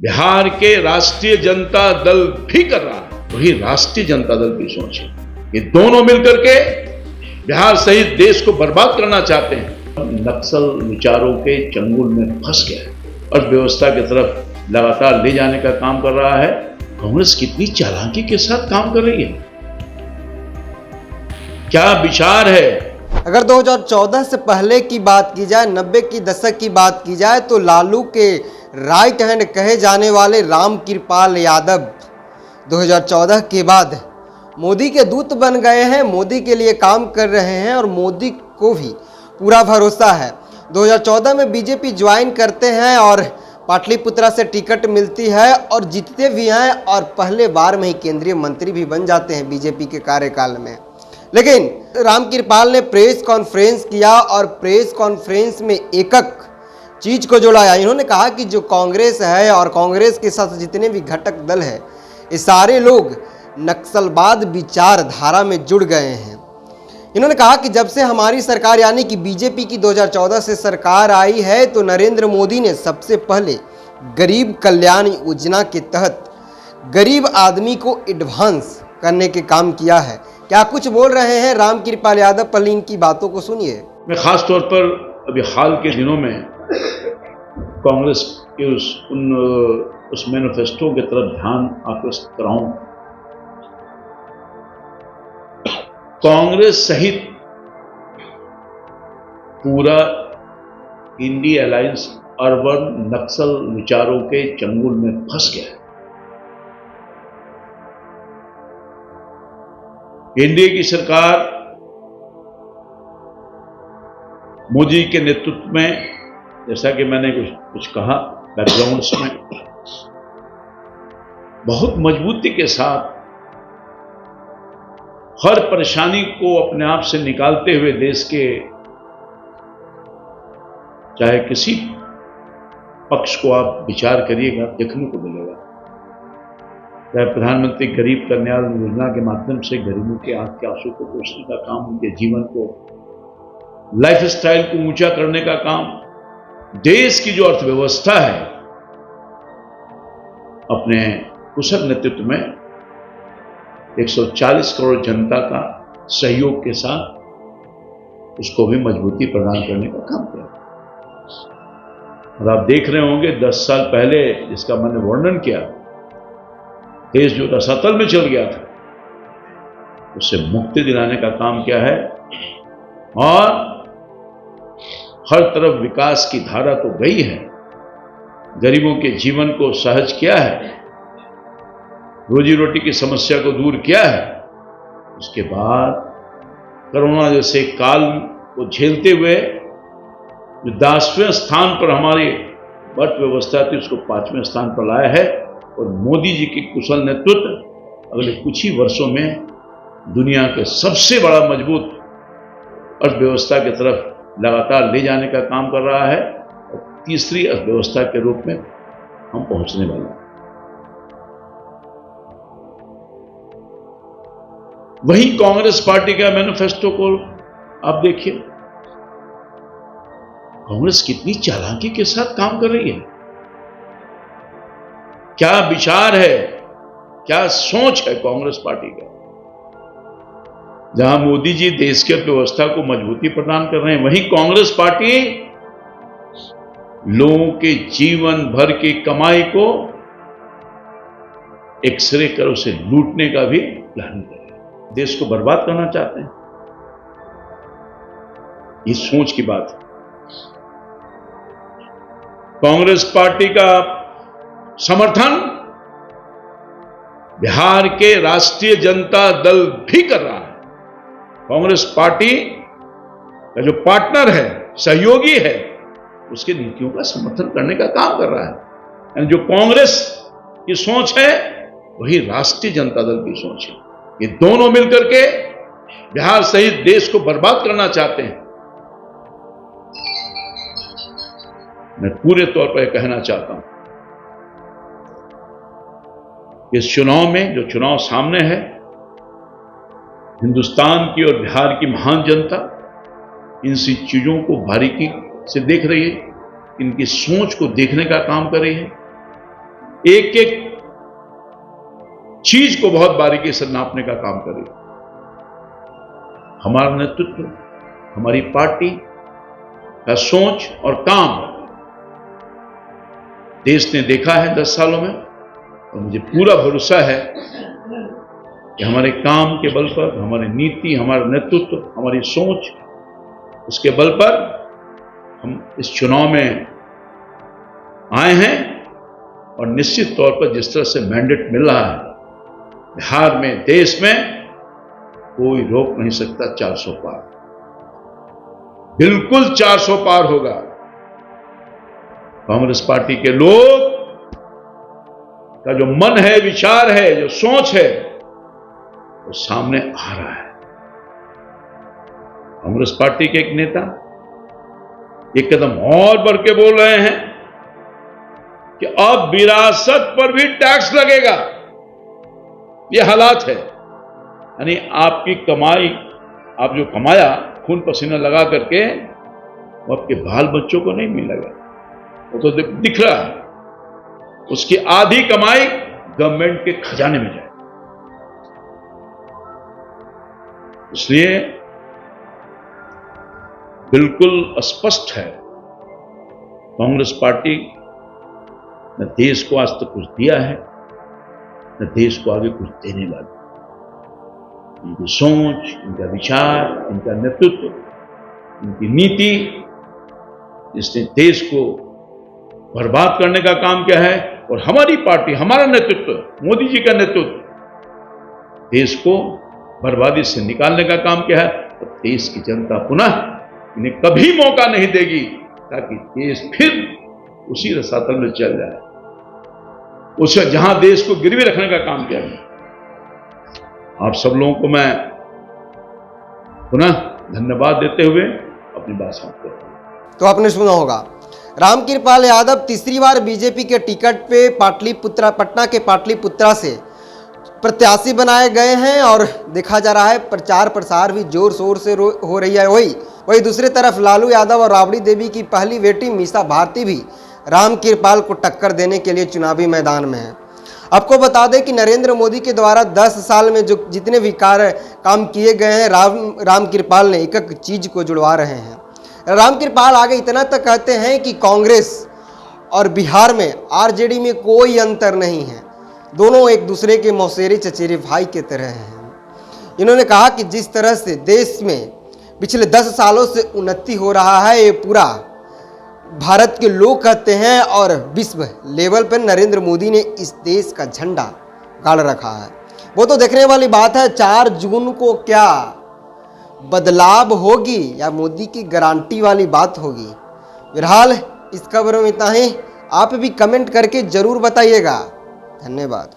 बिहार के राष्ट्रीय जनता दल भी कर रहा है, वही राष्ट्रीय जनता दल की सोच है। ये दोनों मिलकर के बिहार सहित देश को बर्बाद करना चाहते हैं। नक्सल विचारों के चंगुल में फंस गया है, अर्थव्यवस्था की तरफ लगातार ले जाने का काम कर रहा है। कांग्रेस कितनी चालाकी के साथ काम कर रही है, क्या विचार है। अगर 2014 से पहले की बात की जाए, 90 की दशक की बात की जाए, तो लालू के राइट हैंड कहे जाने वाले रामकृपाल यादव 2014 के बाद मोदी के दूत बन गए हैं, मोदी के लिए काम कर रहे हैं और मोदी को भी पूरा भरोसा है। 2014 में बीजेपी ज्वाइन करते हैं और पाटलिपुत्रा से टिकट मिलती है और जीतते भी हैं और पहले बार में ही केंद्रीय मंत्री भी बन जाते हैं बीजेपी के कार्यकाल में। लेकिन रामकृपाल ने प्रेस कॉन्फ्रेंस किया और प्रेस कॉन्फ्रेंस में एकक चीज को जोड़ाया। इन्होंने कहा कि जो कांग्रेस है और कांग्रेस के साथ जितने भी घटक दल है, ये सारे लोग नक्सलवाद विचारधारा में जुड़ गए हैं। इन्होंने कहा कि जब से हमारी सरकार यानी कि बीजेपी की 2014 से सरकार आई है, तो नरेंद्र मोदी ने सबसे पहले गरीब कल्याण योजना के तहत गरीब आदमी को एडवांस करने के काम किया है। क्या कुछ बोल रहे हैं रामकृपाल यादव, पहले इनकी बातों को सुनिए। मैं खास तौर पर अभी हाल के दिनों में कांग्रेस के उस मैनिफेस्टो की तरफ ध्यान आकर्षित कराऊं। कांग्रेस सहित पूरा इंडिया अलायंस अर्बन नक्सल विचारों के चंगुल में फंस गया है। एनडीए की सरकार मोदी के नेतृत्व में, जैसा कि मैंने कुछ कहा बैकग्राउंड्स में, बहुत मजबूती के साथ हर परेशानी को अपने आप से निकालते हुए देश के चाहे किसी पक्ष को आप विचार करिएगा, देखने को मिलेगा। चाहे प्रधानमंत्री गरीब कल्याण योजना के माध्यम से गरीबों के आंख के आंसू को पोषने का काम, उनके जीवन को, लाइफस्टाइल को ऊंचा करने का काम, देश की जो अर्थव्यवस्था है अपने कुशल नेतृत्व में 140 करोड़ जनता का सहयोग के साथ उसको भी मजबूती प्रदान करने का काम किया। और आप देख रहे होंगे 10 साल पहले जिसका मैंने वर्णन किया, देश जो रसातल में चल गया था, उससे मुक्ति दिलाने का काम किया है और हर तरफ विकास की धारा तो गई है, गरीबों के जीवन को सहज किया है, रोजी रोटी की समस्या को दूर किया है। उसके बाद कोरोना जैसे काल को झेलते हुए जो 10वें स्थान पर हमारी अर्थव्यवस्था थी, उसको 5वें स्थान पर लाया है। और मोदी जी की कुशल नेतृत्व अगले कुछ ही वर्षों में दुनिया के सबसे बड़ा मजबूत अर्थव्यवस्था की तरफ लगातार ले जाने का काम कर रहा है और तीसरी अर्थव्यवस्था के रूप में हम पहुंचने वाले हैं। वही कांग्रेस पार्टी का मैनिफेस्टो को आप देखिए, कांग्रेस कितनी चालाकी के साथ काम कर रही है, क्या विचार है, क्या सोच है कांग्रेस पार्टी का। जहां मोदी जी देश की अर्थव्यवस्था को मजबूती प्रदान कर रहे हैं, वहीं कांग्रेस पार्टी लोगों के जीवन भर की कमाई को एक्सरे कर उसे लूटने का भी प्लान कर रहे हैं, देश को बर्बाद करना चाहते हैं। ये सोच की बात है। कांग्रेस पार्टी का समर्थन बिहार के राष्ट्रीय जनता दल भी कर रहा है। कांग्रेस पार्टी का जो पार्टनर है, सहयोगी है, उसकी नीतियों का समर्थन करने का काम कर रहा है। यानी जो कांग्रेस की सोच है, वही राष्ट्रीय जनता दल की सोच है। ये दोनों मिलकर के बिहार सहित देश को बर्बाद करना चाहते हैं। मैं पूरे तौर पर कहना चाहता हूं, इस चुनाव में जो चुनाव सामने है, हिंदुस्तान की और बिहार की महान जनता इन सी चीजों को बारीकी से देख रही है, इनकी सोच को देखने का काम कर रही है। एक एक चीज को बहुत बारीकी से नापने का काम करे। हमारा नेतृत्व, हमारी पार्टी का सोच और काम देश ने देखा है 10 सालों में, और मुझे पूरा भरोसा है कि हमारे काम के बल पर, हमारी नीति, हमारा नेतृत्व, हमारी सोच, उसके बल पर हम इस चुनाव में आए हैं। और निश्चित तौर पर जिस तरह से मैंडेट मिल रहा है, बिहार में, देश में कोई रोक नहीं सकता 400 पार। बिल्कुल 400 पार होगा। कांग्रेस पार्टी के लोग का जो मन है, विचार है, जो सोच है, वो सामने आ रहा है। कांग्रेस पार्टी के एक नेता एक कदम और बढ़ के बोल रहे हैं कि अब विरासत पर भी टैक्स लगेगा। ये हालात है, यानी आपकी कमाई, आप जो कमाया खून पसीना लगा करके, वो आपके बाल बच्चों को नहीं मिलेगा, वो तो दिख रहा है। उसकी आधी कमाई गवर्नमेंट के खजाने में जाए। इसलिए बिल्कुल स्पष्ट है, कांग्रेस पार्टी न देश को आज तक कुछ दिया है, न देश को आगे कुछ देने वाली। इनकी सोच, इनका विचार, इनका नेतृत्व, इनकी नीति, इसने देश को बर्बाद करने का काम किया है। और हमारी पार्टी, हमारा नेतृत्व, मोदी जी का नेतृत्व देश को बर्बादी से निकालने का काम किया है। और देश की जनता पुनः इन्हें कभी मौका नहीं देगी ताकि देश फिर उसी रसातल में चल जाए, उसे जहां देश को गिरवी रखने का काम किया है। आप सब लोगों को मैं पुनः धन्यवाद देते हुए अपनी बात समाप्त करता हूं। तो आपने सुना होगा, रामकृपाल यादव तीसरी बार बीजेपी के टिकट पे पटना के पाटलिपुत्रा से प्रत्याशी बनाए गए हैं और देखा जा रहा है प्रचार प्रसार भी जोर शोर से हो रही है। वही दूसरी तरफ लालू यादव और राबड़ी देवी की पहली बेटी मीसा भारती भी रामकृपाल को टक्कर देने के लिए चुनावी मैदान में है। आपको बता दें कि नरेंद्र मोदी के द्वारा 10 साल में जो जितने भी काम किए गए हैं, रामकृपाल ने एक एक चीज को जुड़वा रहे हैं। रामकृपाल आगे इतना तक कहते हैं कि कांग्रेस और बिहार में आरजेडी में कोई अंतर नहीं है, दोनों एक दूसरे के मौसेरे चचेरे भाई के तरह हैं। इन्होंने कहा कि जिस तरह से देश में पिछले 10 सालों से उन्नति हो रहा है, ये पूरा भारत के लोग कहते हैं, और विश्व लेवल पर नरेंद्र मोदी ने इस देश का झंडा गाड़ रखा है। वो तो देखने वाली बात है 4 जून को क्या बदलाव होगी या मोदी की गारंटी वाली बात होगी। फिलहाल इस खबर में इतना ही। आप भी कमेंट करके जरूर बताइएगा। धन्यवाद।